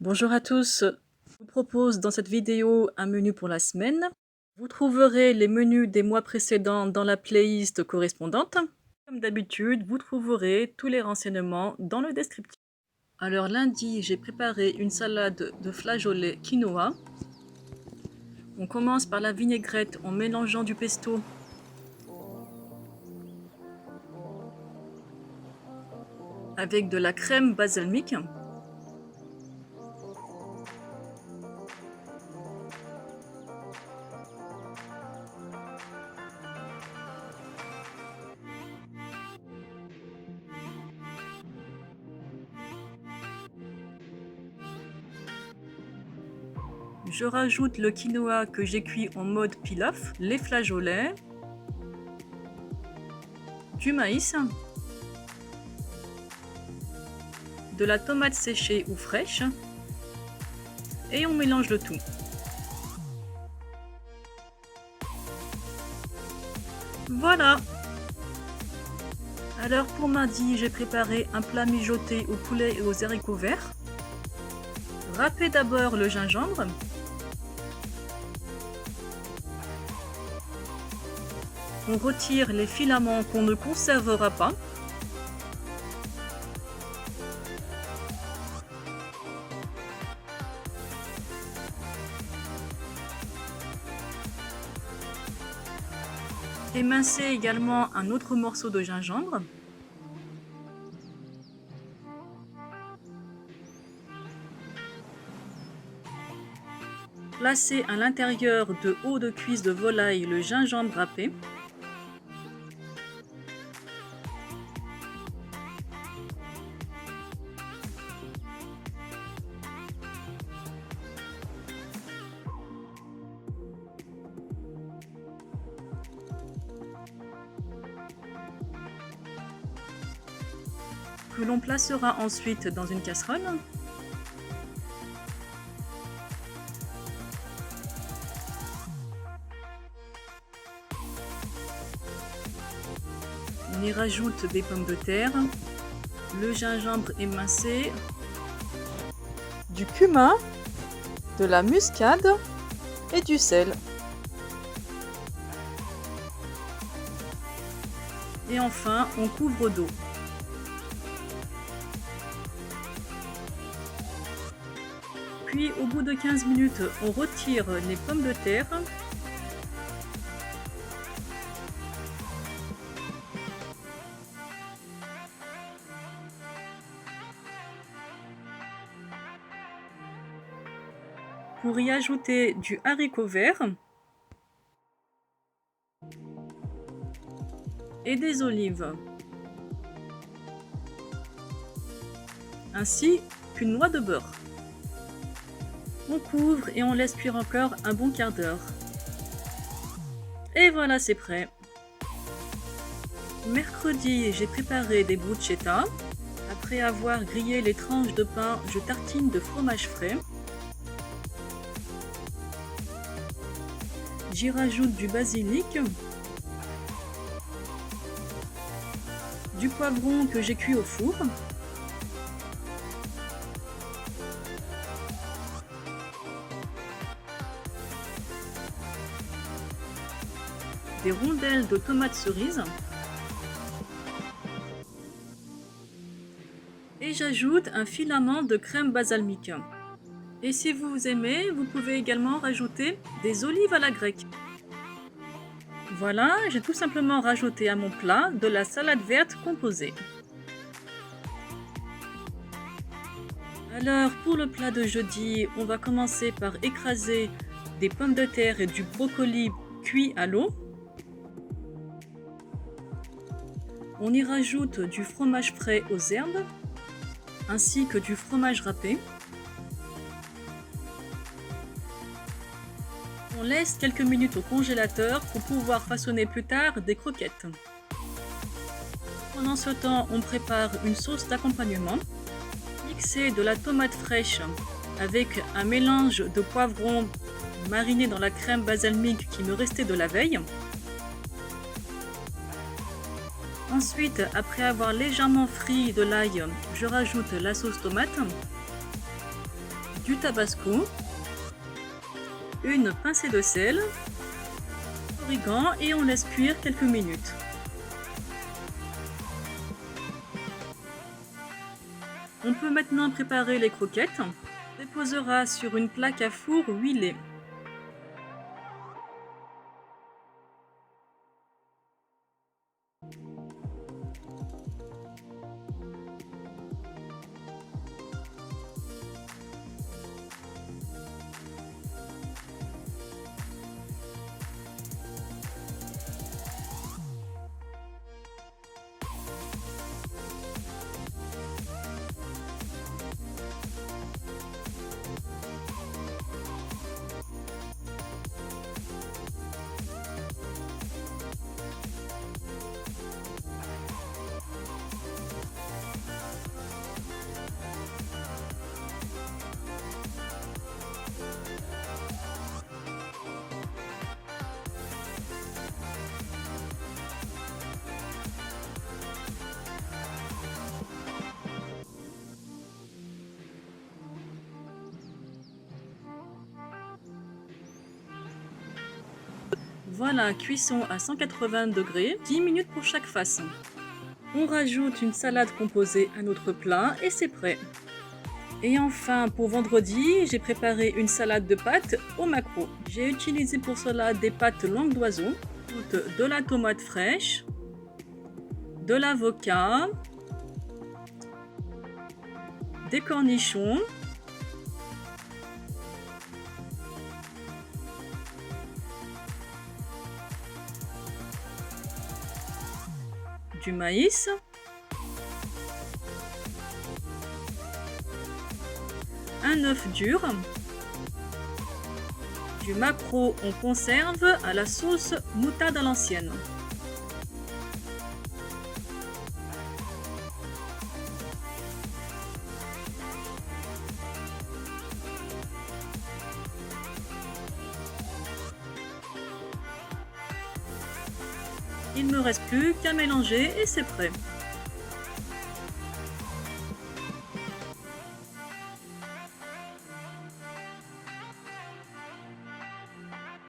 Bonjour à tous, je vous propose dans cette vidéo un menu pour la semaine. Vous trouverez les menus des mois précédents dans la playlist correspondante. Comme d'habitude, vous trouverez tous les renseignements dans le descriptif. Alors lundi, j'ai préparé une salade de flageolets quinoa. On commence par la vinaigrette en mélangeant du pesto avec de la crème balsamique. Je rajoute le quinoa que j'ai cuit en mode pilaf, les flageolets, du maïs, de la tomate séchée ou fraîche et on mélange le tout. Voilà! Alors pour mardi, j'ai préparé un plat mijoté au poulet et aux haricots verts. Râpez d'abord le gingembre. On retire les filaments qu'on ne conservera pas. Émincez également un autre morceau de gingembre. Placez à l'intérieur de os de cuisse de volaille le gingembre râpé. Que l'on placera ensuite dans une casserole. On y rajoute des pommes de terre, le gingembre émincé, du cumin, de la muscade et du sel. Et enfin, on couvre d'eau. Puis au bout de 15 minutes, on retire les pommes de terre. Pour y ajouter du haricot vert et des olives, ainsi qu'une noix de beurre. On couvre et on laisse cuire encore un bon quart d'heure. Et voilà, c'est prêt. Mercredi, j'ai préparé des bruschetta. Après avoir grillé les tranches de pain, je tartine de fromage frais. J'y rajoute du basilic, du poivron que j'ai cuit au four, des rondelles de tomates cerises et j'ajoute un filament de crème balsamique. Et si vous aimez, vous pouvez également rajouter des olives à la grecque. Voilà, j'ai tout simplement rajouté à mon plat de la salade verte composée. Alors pour le plat de jeudi, on va commencer par écraser des pommes de terre et du brocoli cuits à l'eau. On y rajoute du fromage frais aux herbes, ainsi que du fromage râpé. On laisse quelques minutes au congélateur pour pouvoir façonner plus tard des croquettes. Pendant ce temps, on prépare une sauce d'accompagnement. Mixez de la tomate fraîche avec un mélange de poivrons mariné dans la crème balsamique qui me restait de la veille. Ensuite, après avoir légèrement frit de l'ail, je rajoute la sauce tomate. du tabasco, une pincée de sel, l'origan et on laisse cuire quelques minutes. On peut maintenant préparer les croquettes. On déposera sur une plaque à four huilée. Voilà, cuisson à 180 degrés, 10 minutes pour chaque face. On rajoute une salade composée à notre plat et c'est prêt. Et enfin, pour vendredi, j'ai préparé une salade de pâtes au maquereau. J'ai utilisé pour cela des pâtes langue d'oiseau, de la tomate fraîche, de l'avocat, des cornichons, du maïs, un œuf dur, du maquereau en conserve à la sauce moutarde à l'ancienne. Il ne me reste plus qu'à mélanger et c'est prêt.